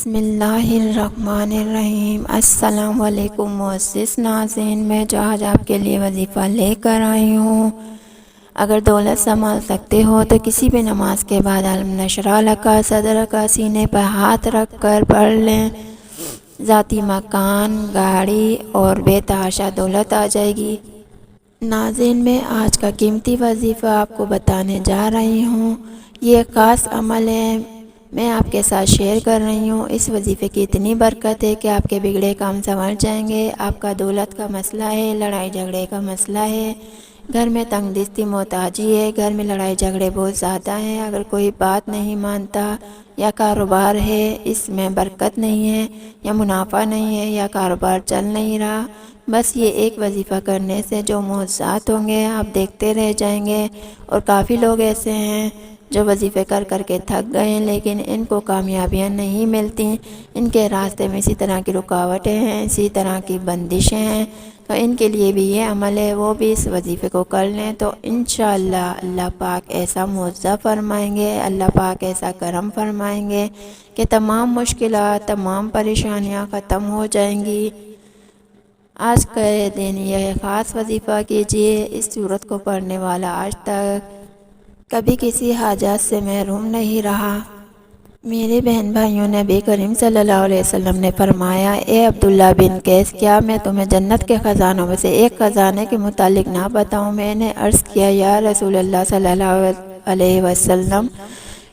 بسم اللہ الرحمن الرحیم۔ السلام علیکم معزز ناظرین، میں جو آج آپ کے لیے وظیفہ لے کر آئی ہوں، اگر دولت سنبھال سکتے ہو تو کسی بھی نماز کے بعد الم نشرح لک صدرک کا سینے پر ہاتھ رکھ کر پڑھ لیں۔ ذاتی مکان، گاڑی اور بے تحاشا دولت آ جائے گی۔ ناظرین، میں آج کا قیمتی وظیفہ آپ کو بتانے جا رہی ہوں۔ یہ ایک خاص عمل ہے، میں آپ کے ساتھ شیئر کر رہی ہوں۔ اس وظیفے کی اتنی برکت ہے کہ آپ کے بگڑے کام سنور جائیں گے۔ آپ کا دولت کا مسئلہ ہے، لڑائی جھگڑے کا مسئلہ ہے، گھر میں تنگ دستی محتاجی ہے، گھر میں لڑائی جھگڑے بہت زیادہ ہیں، اگر کوئی بات نہیں مانتا، یا کاروبار ہے اس میں برکت نہیں ہے، یا منافع نہیں ہے، یا کاروبار چل نہیں رہا، بس یہ ایک وظیفہ کرنے سے جو معجزات ہوں گے آپ دیکھتے رہ جائیں گے۔ اور کافی لوگ ایسے ہیں جو وظیفے کر کر کے تھک گئے ہیں، لیکن ان کو کامیابیاں نہیں ملتی، ان کے راستے میں اسی طرح کی رکاوٹیں ہیں، اسی طرح کی بندشیں ہیں۔ تو ان کے لیے بھی یہ عمل ہے، وہ بھی اس وظیفے کو کر لیں تو انشاءاللہ اللہ پاک ایسا معجزہ فرمائیں گے، اللہ پاک ایسا کرم فرمائیں گے کہ تمام مشکلات، تمام پریشانیاں ختم ہو جائیں گی۔ آج کا دن یہ خاص وظیفہ کیجیے۔ اس سورت کو پڑھنے والا آج تک کبھی کسی حاجات سے محروم نہیں رہا۔ میرے بہن بھائیوں، نبی کریم صلی اللہ علیہ وسلم نے فرمایا، اے عبداللہ بن قیس، کیا میں تمہیں جنت کے خزانوں میں سے ایک خزانے کے متعلق نہ بتاؤں؟ میں نے عرض کیا، یا رسول اللہ صلی اللہ علیہ وسلم،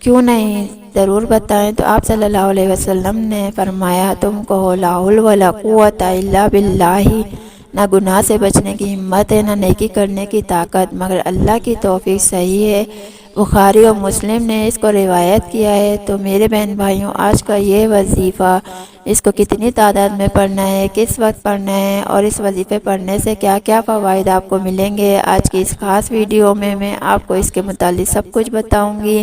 کیوں نہیں، ضرور بتائیں۔ تو آپ صلی اللہ علیہ وسلم نے فرمایا، تم کہو لا حول ولا قوت الا باللہ، نہ گناہ سے بچنے کی ہمت ہے، نہ نیکی کرنے کی طاقت مگر اللہ کی توفیق۔ صحیح ہے، بخاری اور مسلم نے اس کو روایت کیا ہے۔ تو میرے بہن بھائیوں، آج کا یہ وظیفہ، اس کو کتنی تعداد میں پڑھنا ہے، کس وقت پڑھنا ہے، اور اس وظیفے پڑھنے سے کیا کیا فوائد آپ کو ملیں گے، آج کی اس خاص ویڈیو میں آپ کو اس کے متعلق سب کچھ بتاؤں گی۔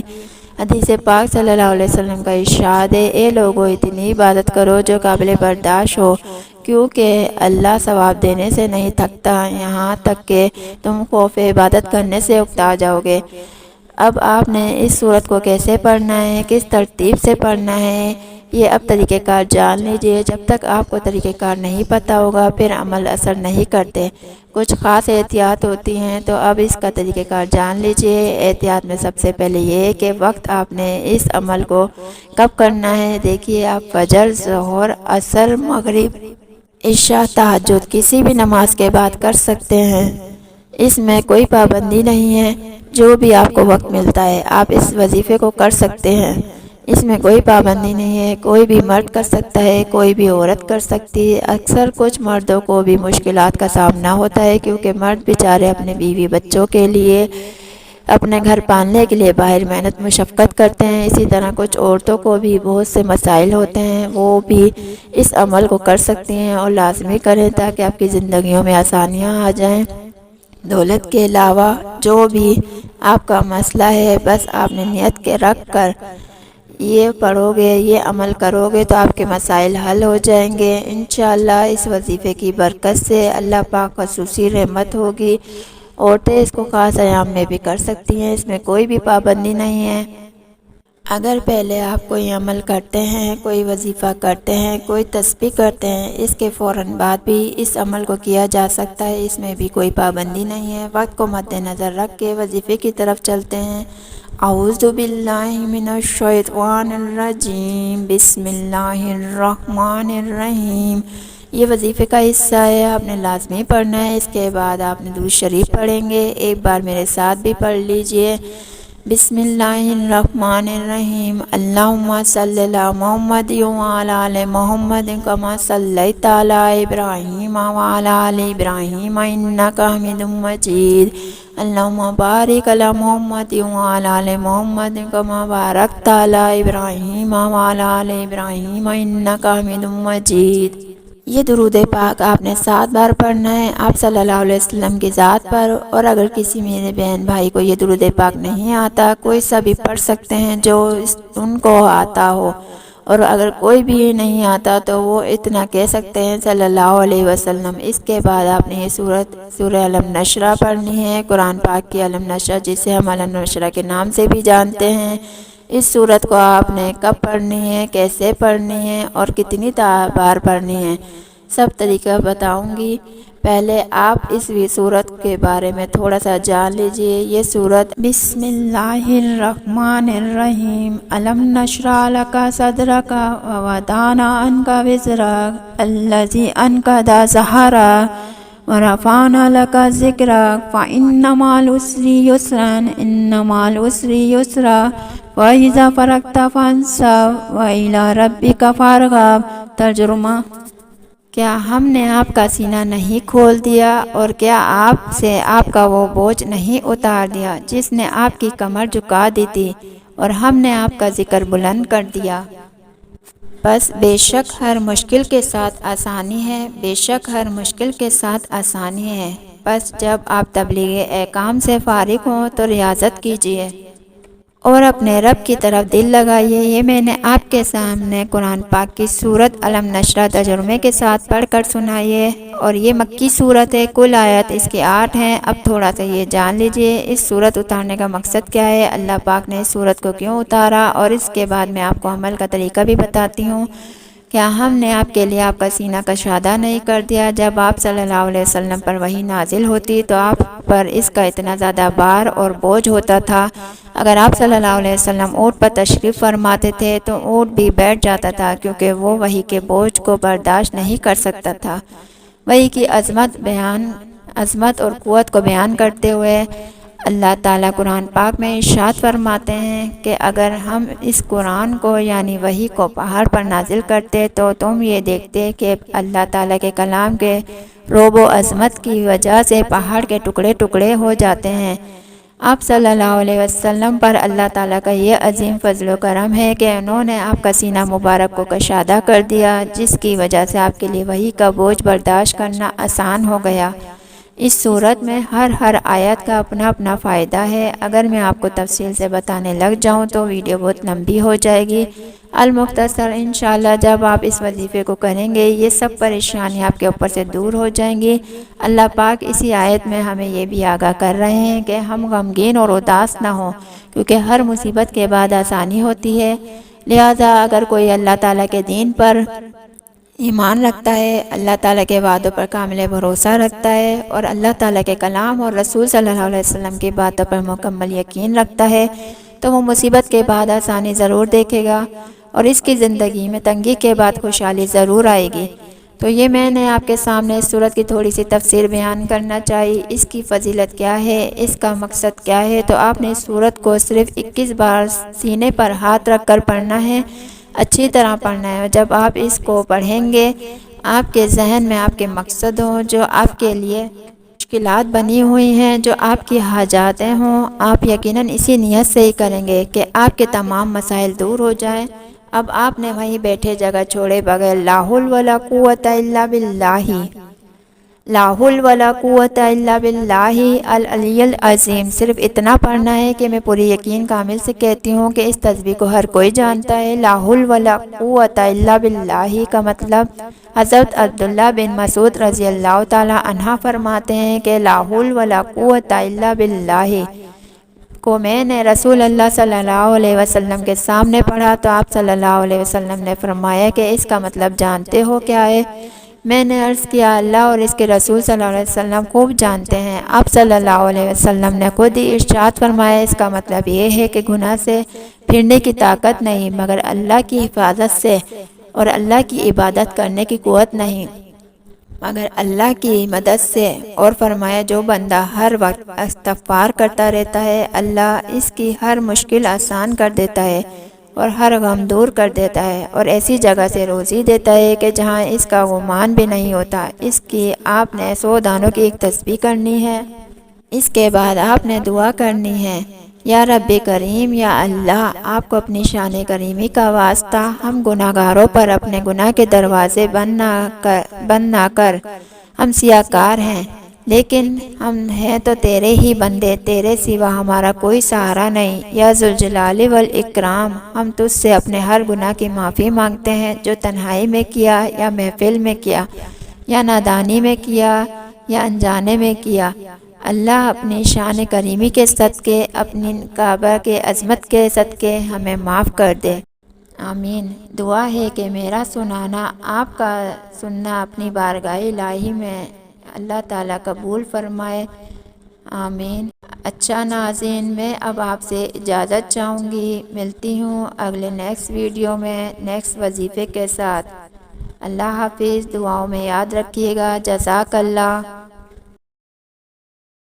حدیث پاک صلی اللہ علیہ وسلم کا ارشاد ہے، اے لوگو، اتنی عبادت کرو جو قابل برداشت ہو، کیونکہ اللہ ثواب دینے سے نہیں تھکتا، یہاں تک کہ تم خوف عبادت کرنے سے اکتا جاؤ گے۔ اب آپ نے اس سورت کو کیسے پڑھنا ہے، کس ترتیب سے پڑھنا ہے، یہ اب طریقہ کار جان لیجئے۔ جب تک آپ کو طریقہ کار نہیں پتہ ہوگا پھر عمل اثر نہیں کرتے، کچھ خاص احتیاط ہوتی ہیں، تو اب اس کا طریقہ کار جان لیجئے۔ احتیاط میں سب سے پہلے یہ ہے کہ وقت آپ نے اس عمل کو کب کرنا ہے۔ دیکھیے، آپ فجر، ظہر، عصر، مغرب، عشاء، تہجد کسی بھی نماز کے بعد کر سکتے ہیں، اس میں کوئی پابندی نہیں ہے۔ جو بھی آپ کو وقت ملتا ہے آپ اس وظیفے کو کر سکتے ہیں، اس میں کوئی پابندی نہیں ہے۔ کوئی بھی مرد کر سکتا ہے، کوئی بھی عورت کر سکتی ہے۔ اکثر کچھ مردوں کو بھی مشکلات کا سامنا ہوتا ہے، کیونکہ مرد بیچارے اپنے بیوی بچوں کے لیے، اپنے گھر پالنے کے لیے باہر محنت مشقت کرتے ہیں۔ اسی طرح کچھ عورتوں کو بھی بہت سے مسائل ہوتے ہیں، وہ بھی اس عمل کو کر سکتی ہیں، اور لازمی کریں تاکہ آپ کی زندگیوں میں آسانیاں آ جائیں۔ دولت کے علاوہ جو بھی آپ کا مسئلہ ہے، بس آپ نے نیت کے رکھ کر یہ پڑھو گے، یہ عمل کرو گے تو آپ کے مسائل حل ہو جائیں گے انشاءاللہ۔ اس وظیفے کی برکت سے اللہ پاک خصوصی رحمت ہوگی۔ عورتیں اس کو خاص ایام میں بھی کر سکتی ہیں، اس میں کوئی بھی پابندی نہیں ہے۔ اگر پہلے آپ کوئی عمل کرتے ہیں، کوئی وظیفہ کرتے ہیں، کوئی تسبیح کرتے ہیں، اس کے فوراً بعد بھی اس عمل کو کیا جا سکتا ہے، اس میں بھی کوئی پابندی نہیں ہے۔ وقت کو مد نظر رکھ کے وظیفے کی طرف چلتے ہیں۔ اعوذ باللہ من الشیطان الرجیم، بسم اللہ الرحمن الرحیم۔ یہ وظیفے کا حصہ ہے، آپ نے لازمی پڑھنا ہے۔ اس کے بعد آپ نے درود شریف پڑھیں گے، ایک بار میرے ساتھ بھی پڑھ لیجئے۔ بسم اللہ الرحمن الرحیم، اللہم صلی علی محمد وعلی آل محمد کما صلیت علی ابراہیم وعلی آل ابراہیم انک حمید مجید، اللہم بارک علی محمد وعلی آل محمد کما بارکت علی ابراہیم وعلی آل ابراہیم انک حمید مجید۔ یہ درود پاک آپ نے 7 بار پڑھنا ہے آپ صلی اللہ علیہ وسلم کی ذات پر۔ اور اگر کسی میرے بہن بھائی کو یہ درود پاک نہیں آتا، کوئی سا بھی پڑھ سکتے ہیں جو ان کو آتا ہو، اور اگر کوئی بھی نہیں آتا تو وہ اتنا کہہ سکتے ہیں صلی اللہ علیہ وسلم۔ اس کے بعد آپ نے یہ سورہ الم نشرح پڑھنی ہے، قرآن پاک کی الم نشرح، جسے ہم الم نشرح کے نام سے بھی جانتے ہیں۔ اس صورت کو آپ نے کب پڑھنی ہے، کیسے پڑھنی ہے اور کتنی بار پڑھنی ہے، سب طریقہ بتاؤں گی۔ پہلے آپ اس صورت کے بارے میں تھوڑا سا جان لیجئے۔ یہ صورت بسم اللہ الرحمن الرحیم، الم نشرح لک صدرک ووضعنا عنک وزرک الذی انقض ظہرک ورفعنا لک ذکرک فإن مع العسر یسرا ان مع العسر یسرا وإذا فرغت فانصب وإلی ربک فارغب۔ ترجمہ: کیا ہم نے آپ کا سینہ نہیں کھول دیا اور کیا آپ سے آپ کا وہ بوجھ نہیں اتار دیا جس نے آپ کی کمر جھکا دی تھی اور ہم نے آپ کا ذکر بلند کر دیا۔ بس بے شک ہر مشکل کے ساتھ آسانی ہے، بے شک ہر مشکل کے ساتھ آسانی ہے۔ بس جب آپ تبلیغ احکام سے فارغ ہوں تو ریاضت کیجئے اور اپنے رب کی طرف دل لگائیے۔ یہ میں نے آپ کے سامنے قرآن پاک کی سورت الم نشرح ترجمے کے ساتھ پڑھ کر سنائی ہے، اور یہ مکی سورت ہے، کل آیت اس کی 8 ہیں۔ اب تھوڑا سا یہ جان لیجئے اس سورت اتارنے کا مقصد کیا ہے، اللہ پاک نے اس سورت کو کیوں اتارا، اور اس کے بعد میں آپ کو عمل کا طریقہ بھی بتاتی ہوں۔ کیا ہم نے آپ کے لیے آپ کا سینہ کشادہ نہیں کر دیا؟ جب آپ صلی اللہ علیہ وسلم پر وحی نازل ہوتی تو آپ پر اس کا اتنا زیادہ بار اور بوجھ ہوتا تھا، اگر آپ صلی اللہ علیہ وسلم اونٹ پر تشریف فرماتے تھے تو اونٹ بھی بیٹھ جاتا تھا، کیونکہ وہ وحی کے بوجھ کو برداشت نہیں کر سکتا تھا۔ وحی کی عظمت اور قوت کو بیان کرتے ہوئے اللہ تعالیٰ قرآن پاک میں ارشاد فرماتے ہیں کہ اگر ہم اس قرآن کو یعنی وحی کو پہاڑ پر نازل کرتے تو تم یہ دیکھتے کہ اللہ تعالیٰ کے کلام کے رعب و عظمت کی وجہ سے پہاڑ کے ٹکڑے ٹکڑے ہو جاتے ہیں۔ آپ صلی اللہ علیہ وسلم پر اللہ تعالیٰ کا یہ عظیم فضل و کرم ہے کہ انہوں نے آپ کا سینہ مبارک کو کشادہ کر دیا، جس کی وجہ سے آپ کے لیے وحی کا بوجھ برداشت کرنا آسان ہو گیا۔ اس صورت میں ہر آیت کا اپنا اپنا فائدہ ہے۔ اگر میں آپ کو تفصیل سے بتانے لگ جاؤں تو ویڈیو بہت لمبی ہو جائے گی۔ المختصر انشاءاللہ جب آپ اس وظیفے کو کریں گے یہ سب پریشانی آپ کے اوپر سے دور ہو جائیں گی۔ اللہ پاک اسی آیت میں ہمیں یہ بھی آگاہ کر رہے ہیں کہ ہم غمگین اور اداس نہ ہوں، کیونکہ ہر مصیبت کے بعد آسانی ہوتی ہے۔ لہذا اگر کوئی اللہ تعالیٰ کے دین پر ایمان رکھتا ہے، اللہ تعالیٰ کے وعدوں پر کامل بھروسہ رکھتا ہے اور اللہ تعالیٰ کے کلام اور رسول صلی اللہ علیہ وسلم کی باتوں پر مکمل یقین رکھتا ہے تو وہ مصیبت کے بعد آسانی ضرور دیکھے گا اور اس کی زندگی میں تنگی کے بعد خوشحالی ضرور آئے گی۔ تو یہ میں نے آپ کے سامنے اس صورت کی تھوڑی سی تفسیر بیان کرنا چاہی، اس کی فضیلت کیا ہے، اس کا مقصد کیا ہے۔ تو آپ نے اس صورت کو صرف 21 بار سینے پر ہاتھ رکھ کر پڑھنا ہے، اچھی طرح پڑھنا ہے۔ جب آپ اس کو پڑھیں گے آپ کے ذہن میں آپ کے مقصد ہوں، جو آپ کے لیے مشکلات بنی ہوئی ہیں، جو آپ کی حاجاتیں ہوں، آپ یقیناً اسی نیت سے ہی کریں گے کہ آپ کے تمام مسائل دور ہو جائیں۔ اب آپ نے وہیں بیٹھے جگہ چھوڑے بغیر لا حول ولا قوت الا باللہ، لا حول ولا قوت الا باللہ العلی العظیم، صرف اتنا پڑھنا ہے کہ میں پوری یقین کامل سے کہتی ہوں کہ اس تسبیح کو ہر کوئی جانتا ہے۔ لا حول ولا قوت الا باللہ کا مطلب حضرت عبداللہ بن مسعود رضی اللہ تعالی عنہ فرماتے ہیں کہ لا حول ولا قوت الا باللہ کو میں نے رسول اللہ صلی اللہ علیہ وسلم کے سامنے پڑھا تو آپ صلی اللہ علیہ وسلم نے فرمایا کہ اس کا مطلب جانتے ہو کیا ہے؟ میں نے عرض کیا اللہ اور اس کے رسول صلی اللہ علیہ وسلم خوب جانتے ہیں۔ آپ صلی اللہ علیہ وسلم نے خود ہی ارشاد فرمایا اس کا مطلب یہ ہے کہ گناہ سے پھرنے کی طاقت نہیں مگر اللہ کی حفاظت سے، اور اللہ کی عبادت کرنے کی قوت نہیں مگر اللہ کی مدد سے، اور فرمایا جو بندہ ہر وقت استغفار کرتا رہتا ہے اللہ اس کی ہر مشکل آسان کر دیتا ہے اور ہر غم دور کر دیتا ہے، اور ایسی جگہ سے روزی دیتا ہے کہ جہاں اس کا گمان بھی نہیں ہوتا۔ اس کی آپ نے 100 دانوں کی ایک تسبیح کرنی ہے۔ اس کے بعد آپ نے دعا کرنی ہے، یا رب کریم، یا اللہ، آپ کو اپنی شان کریمی کا واسطہ ہم گناہ گاروں پر اپنے گناہ کے دروازے بند نہ کر۔ ہم سیاہکار ہیں لیکن ہم ہیں تو تیرے ہی بندے، تیرے سوا ہمارا کوئی سہارا نہیں۔ یا ذوالجلال والاکرام، ہم تجھ سے اپنے ہر گناہ کی معافی مانگتے ہیں جو تنہائی میں کیا یا محفل میں کیا یا نادانی میں کیا یا انجانے میں کیا۔ اللہ اپنی شان کریمی کے صدقے، اپنی کعبہ کے عظمت کے صدقے ہمیں معاف کر دے، آمین۔ دعا ہے کہ میرا سنانا، آپ کا سننا اپنی بارگاہ الہی میں اللہ تعالیٰ قبول فرمائے، آمین۔ اچھا ناظرین، میں اب آپ سے اجازت چاہوں گی، ملتی ہوں اگلے نیکسٹ ویڈیو میں نیکسٹ وظیفے کے ساتھ۔ اللہ حافظ، دعاؤں میں یاد رکھیے گا، جزاک اللہ۔